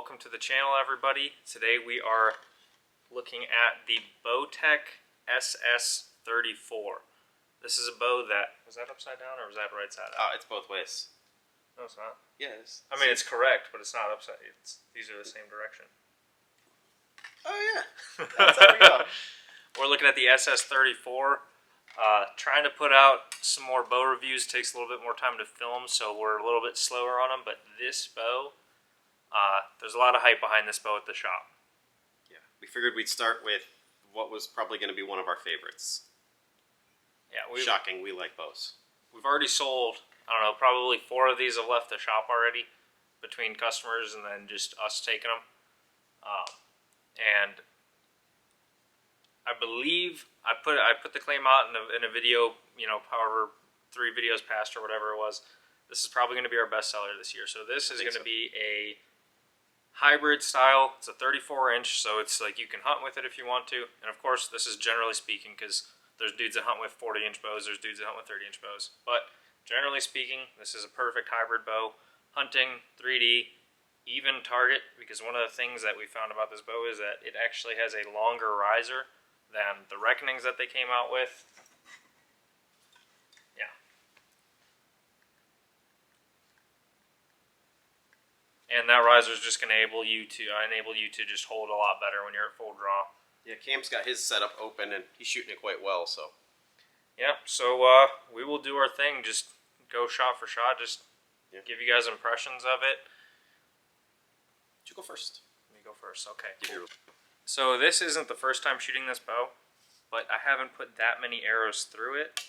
welcome to the channel, everybody. Today we are looking at the Bowtech SS34. This is a bow that, was that upside down or was that right side up? It's both ways. No, it's not. Yeah, it is. I mean, it's correct, but it's not upside. These are the same direction. Oh yeah, that's how we go. We're looking at the SS34. Trying to put out some more bow reviews takes a little bit more time to film, so we're a little bit slower on them. But this bow, there's a lot of hype behind this bow at the shop. Yeah, we figured we'd start with what was probably going to be one of our favorites. Yeah, Shocking, we like bows. We've already sold, I don't know, probably 4 of these have left the shop already, between customers and then just us taking them. And I believe I put the claim out in a video, you know, however 3 videos past or whatever it was. This is probably going to be our best seller this year. So this is going to be a hybrid style. It's a 34-inch, so it's like you can hunt with it if you want to. And of course, this is generally speaking, because there's dudes that hunt with 40-inch bows, there's dudes that hunt with 30-inch bows. But generally speaking, this is a perfect hybrid bow. Hunting, 3D, even target, because one of the things that we found about this bow is that it actually has a longer riser than the Reckonings that they came out with. Yeah. And that riser is just going to enable you to just hold a lot better when you're at full draw. Yeah, Cam's got his setup open and he's shooting it quite well, so. Yeah, so we will do our thing, just go shot for shot, just give you guys impressions of it. You go first. Let me go first, okay. Cool. So this isn't the first time shooting this bow, but I haven't put that many arrows through it.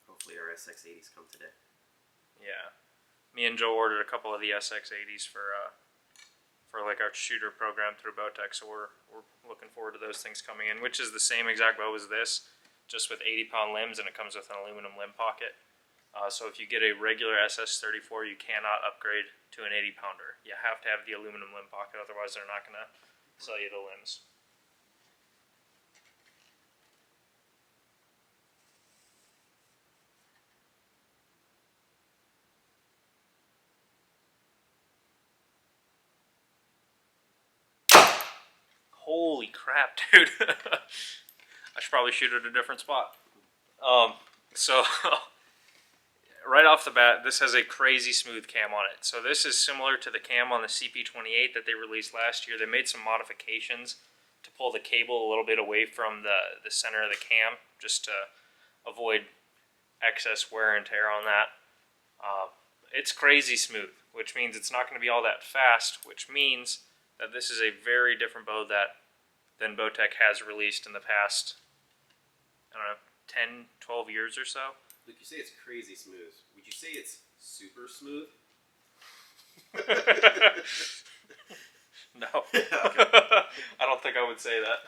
Hopefully our SX80s come today. Yeah. Me and Joe ordered a couple of the SX80s for like our shooter program through Bowtech, so we're looking forward to those things coming in, which is the same exact bow as this, just with 80-pound limbs, and it comes with an aluminum limb pocket. So if you get a regular SS34, you cannot upgrade to an 80-pounder. You have to have the aluminum limb pocket, otherwise they're not going to sell you the limbs. Holy crap, dude. I should probably shoot at a different spot. So right off the bat, this has a crazy smooth cam on it. So this is similar to the cam on the CP28 that they released last year. They made some modifications to pull the cable a little bit away from the center of the cam, just to avoid excess wear and tear on that. It's crazy smooth, which means it's not going to be all that fast, which means that this is a very different bow than Bowtech has released in the past, I don't know, 10, 12 years or so. Look, you say it's crazy smooth. Would you say it's super smooth? No. I don't think I would say that.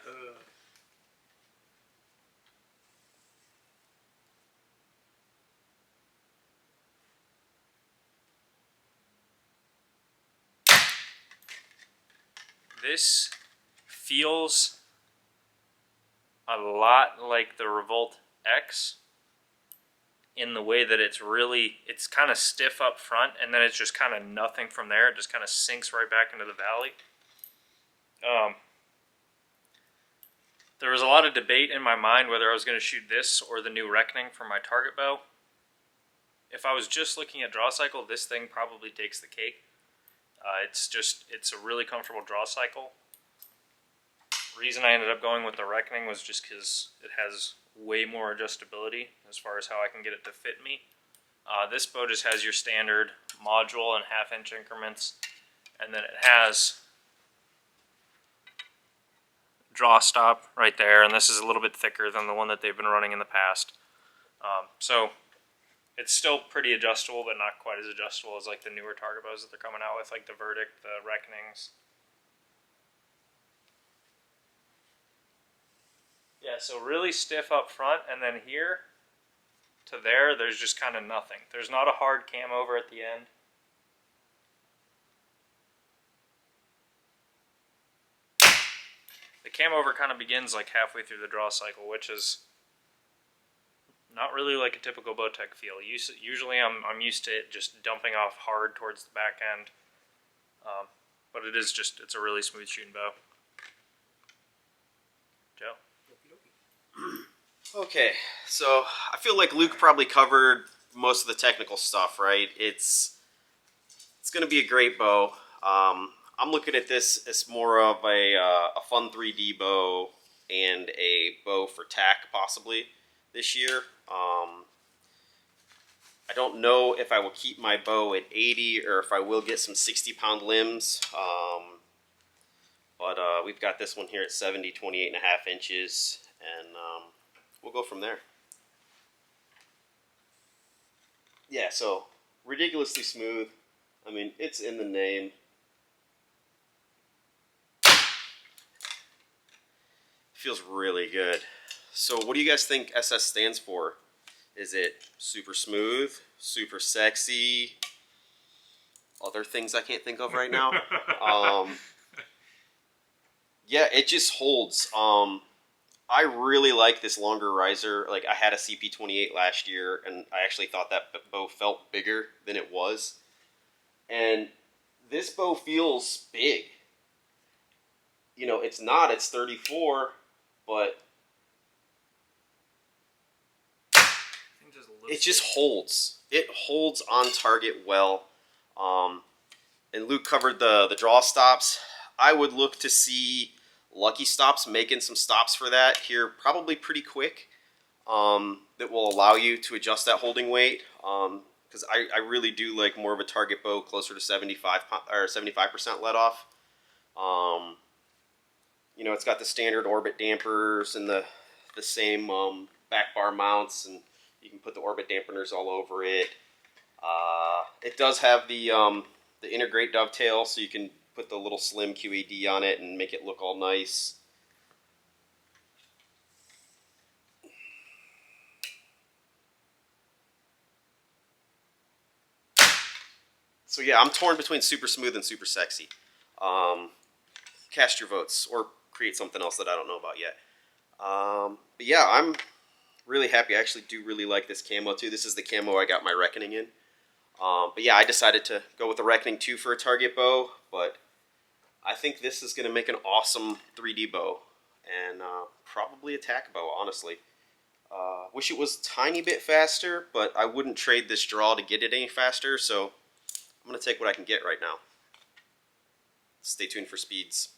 This feels a lot like the Revolt X in the way that it's kind of stiff up front, and then it's just kind of nothing from there. It just kind of sinks right back into the valley. There was a lot of debate in my mind whether I was going to shoot this or the new Reckoning for my target bow. If I was just looking at draw cycle, this thing probably takes the cake. It's a really comfortable draw cycle. The reason I ended up going with the Reckoning was just because it has way more adjustability as far as how I can get it to fit me. This bow just has your standard module and half-inch increments, and then it has draw stop right there, and this is a little bit thicker than the one that they've been running in the past. So it's still pretty adjustable, but not quite as adjustable as like the newer target bows that they're coming out with, like the Verdict, the Reckonings. Yeah, so really stiff up front, and then here to there, there's just kind of nothing. There's not a hard cam over at the end. The cam over kind of begins like halfway through the draw cycle, which is not really like a typical Bowtech feel. Usually I'm used to it just dumping off hard towards the back end. But it's a really smooth shooting bow. Joe? Okay, so I feel like Luke probably covered most of the technical stuff, right? It's going to be a great bow. I'm looking at this as more of a fun 3D bow and a bow for tack possibly this year. I don't know if I will keep my bow at 80 or if I will get some 60-pound limbs. But we've got this one here at 70, 28.5 inches, and we'll go from there. Yeah, so ridiculously smooth. I mean, it's in the name. Feels really good. So what do you guys think SS stands for? Is it super smooth, super sexy, other things I can't think of right now? Yeah, it just holds. I really like this longer riser. Like, I had a CP28 last year, and I actually thought that bow felt bigger than it was. And this bow feels big. You know, it's 34, but it just holds. It holds on target well. And Luke covered the draw stops. I would look to see Lucky Stops making some stops for that here probably pretty quick. That will allow you to adjust that holding weight. Because I really do like more of a target bow closer to 75 or 75% let off. You know, it's got the standard orbit dampers and the same back bar mounts, and you can put the orbit dampeners all over it. It does have the integrate dovetail, so you can put the little slim QED on it and make it look all nice. So yeah, I'm torn between super smooth and super sexy. Cast your votes, or create something else that I don't know about yet. But yeah, I'm really happy. I actually do really like this camo too. This is the camo I got my Reckoning in. But yeah, I decided to go with the Reckoning 2 for a target bow, but I think this is going to make an awesome 3D bow, and probably a tack bow, honestly. Wish it was a tiny bit faster, but I wouldn't trade this draw to get it any faster, so I'm going to take what I can get right now. Stay tuned for speeds.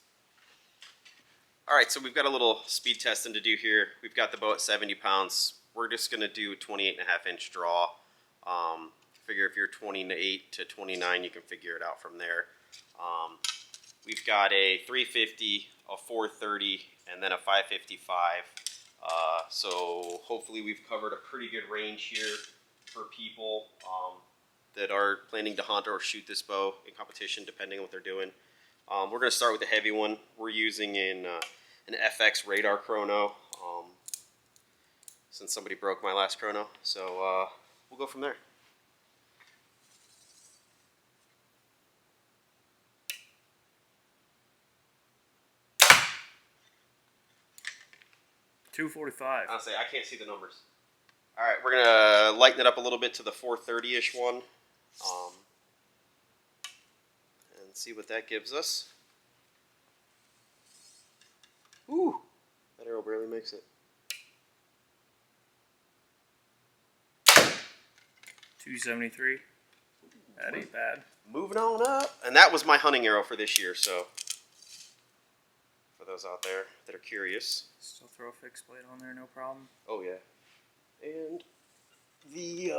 Alright, so we've got a little speed testing to do here. We've got the bow at 70 pounds. We're just going to do a 28.5 inch draw. Figure if you're 28 to 29, you can figure it out from there. We've got a 350, a 430, and then a 555. So hopefully we've covered a pretty good range here for people that are planning to hunt or shoot this bow in competition, depending on what they're doing. We're going to start with the heavy one. We're using an FX radar chrono, since somebody broke my last chrono. So we'll go from there. .245. I'll say I can't see the numbers. All right, we're gonna lighten it up a little bit to the 430-ish one, and see what that gives us. Ooh, that arrow barely makes it. 273. That ain't bad. Moving on up, and that was my hunting arrow for this year. So, for those out there that are curious, Still throw a fixed blade on there, no problem. oh yeah, and the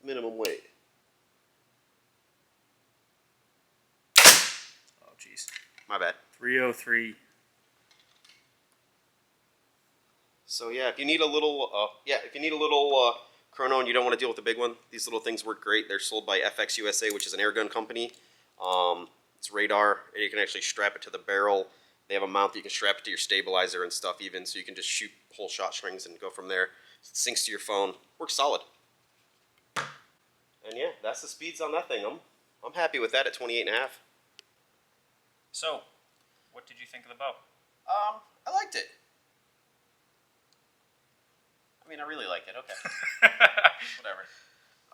minimum weight. Oh jeez. My bad. 303. So yeah, if you need a little, chrono and you don't want to deal with the big one, these little things work great. They're sold by FX USA, which is an airgun company. It's radar. You can actually strap it to the barrel. They have a mount that you can strap it to your stabilizer and stuff even, so you can just shoot whole shot strings and go from there. It syncs to your phone. Works solid. And yeah, that's the speeds on that thing. I'm happy with that at 28.5. So, what did you think of the bow? I liked it. I mean, I really like it. Okay. Whatever.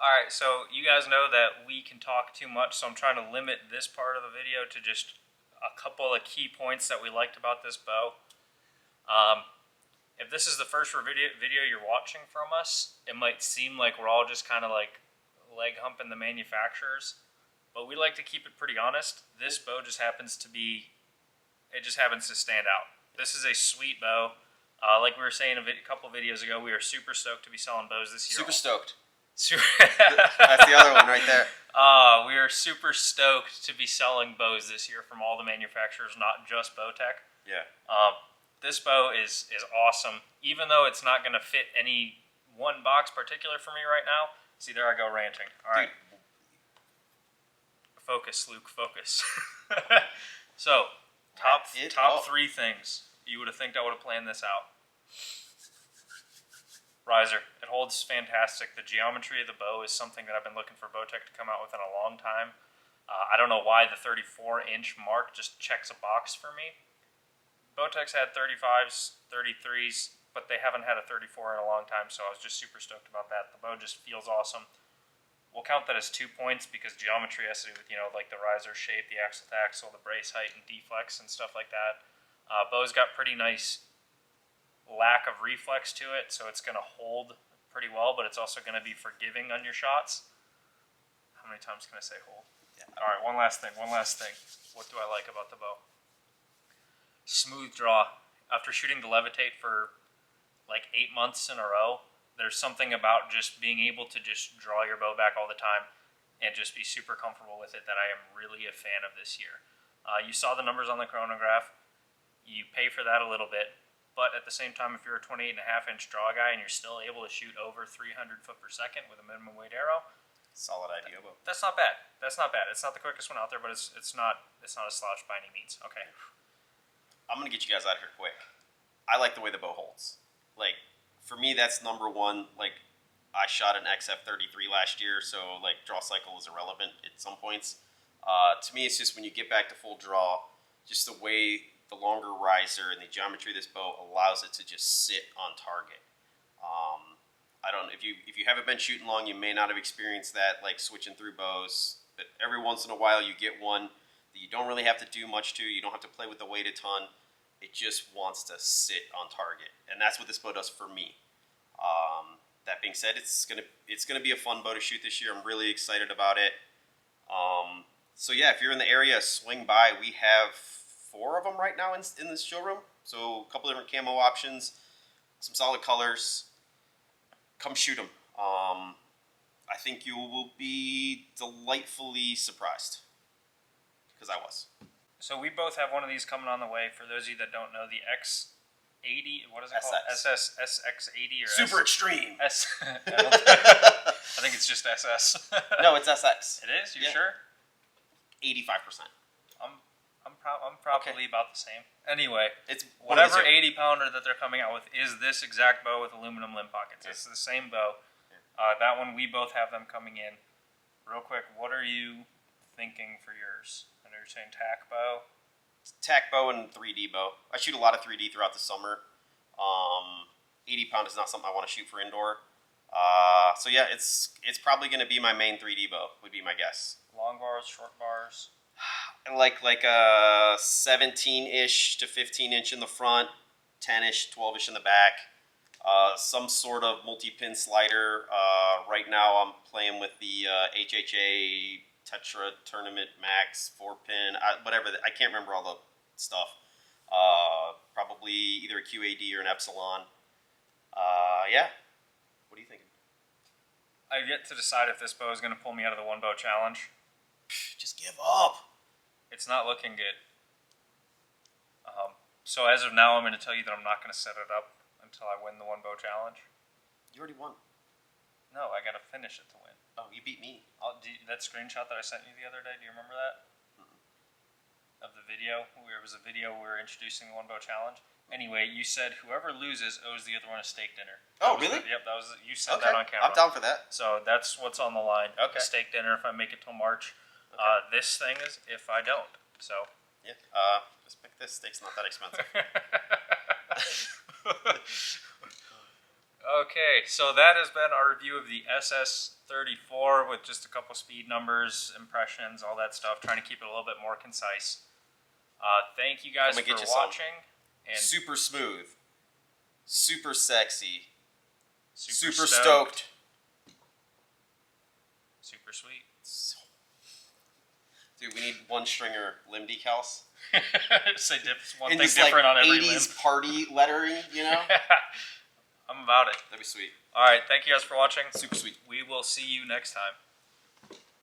All right, so you guys know that we can talk too much, so I'm trying to limit this part of the video to just a couple of key points that we liked about this bow. If this is the first video you're watching from us, it might seem like we're all just kind of like leg humping the manufacturers, but we like to keep it pretty honest. This bow just happens to stand out. This is a sweet bow. Like we were saying a couple videos ago, we are super stoked to be selling bows this year. Super stoked. That's the other one right there. We are super stoked to be selling bows this year from all the manufacturers, not just Bowtech. Yeah. This bow is awesome, even though it's not going to fit any one box particular for me right now. See, there I go ranting. All right. Dude. Focus, Luke, focus. So, top 3 things. You would have think I would have planned this out. Riser. It holds fantastic. The geometry of the bow is something that I've been looking for Bowtech to come out with in a long time. I don't know why the 34-inch mark just checks a box for me. Bowtech's had 35s, 33s, but they haven't had a 34 in a long time, so I was just super stoked about that. The bow just feels awesome. We'll count that as 2 points because geometry has to do with, like the riser shape, the axle to axle, the brace height and deflex and stuff like that. Bow's got pretty nice lack of reflex to it, so it's going to hold pretty well, but it's also going to be forgiving on your shots. How many times can I say hold? Yeah. All right, one last thing. What do I like about the bow? Smooth draw. After shooting the levitate for like 8 months in a row, there's something about just being able to just draw your bow back all the time and just be super comfortable with it that I am really a fan of this year. You saw the numbers on the chronograph. You pay for that a little bit, but at the same time, if you're a 28.5-inch draw guy and you're still able to shoot over 300 foot per second with a minimum weight arrow, solid idea, but that's not bad. It's not the quickest one out there, but it's not a slouch by any means. Okay. I'm gonna get you guys out of here quick. I like the way the bow holds. Like, for me, that's number one. Like, I shot an XF33 last year, so like draw cycle is irrelevant at some points. To me, it's just when you get back to full draw, just the way the longer riser and the geometry of this bow allows it to just sit on target. I don't. If you haven't been shooting long, you may not have experienced that, like switching through bows. But every once in a while, you get one that you don't really have to do much to. You don't have to play with the weight a ton. It just wants to sit on target, and that's what this bow does for me. That being said, it's gonna be a fun bow to shoot this year. I'm really excited about it. So yeah, if you're in the area, swing by. We have 4 of them right now in this showroom. So a couple different camo options, some solid colors. Come shoot them. I think you will be delightfully surprised, because I was. So we both have one of these coming on the way. For those of you that don't know, the X80, what is it called? SX80 or Super Extreme. I think it's just SS. No, it's SX. It is? You sure? 85%. I'm probably about the same. Anyway, it's whatever 80-pounder that they're coming out with is this exact bow with aluminum limb pockets. Yeah. It's the same bow. That one, we both have them coming in. Real quick, what are you thinking for yours? I know you're saying tack bow. Tack bow and 3D bow. I shoot a lot of 3D throughout the summer. 80-pound is not something I want to shoot for indoor. So yeah, it's probably going to be my main 3D bow, would be my guess. Long bars, short bars? Like a 17-ish to 15-inch in the front, 10-ish, 12-ish in the back. Some sort of multi-pin slider. Right now I'm playing with the HHA Tetra Tournament Max 4-pin, whatever. I can't remember all the stuff. Probably either a QAD or an Epsilon. Yeah. What are you thinking? I've yet to decide if this bow is going to pull me out of the one bow challenge. Just give up. It's not looking good. So as of now, I'm going to tell you that I'm not going to set it up until I win the one bow challenge. You already won. No, I got to finish it to win. Oh, you beat me. That screenshot that I sent you the other day, do you remember that? Of the video, where it was a video we were introducing the one bow challenge. Anyway, you said whoever loses owes the other one a steak dinner. Oh, really? Yep, you said that on camera. I'm down for that. So that's what's on the line. Okay. A steak dinner if I make it till March. Okay. This thing is if I don't. So. Yeah. Just pick this. Steak's not that expensive. Okay, so that has been our review of the SS34 with just a couple speed numbers, impressions, all that stuff, trying to keep it a little bit more concise. Thank you guys I'm for gonna get you some. watching. And Super smooth, super sexy, super stoked. Super sweet. Dude, we need one stringer limb decals. Say one In thing this different like on every 80s limb. party lettering, you know? I'm about it. That'd be sweet. All right, thank you guys for watching. Super sweet. We will see you next time.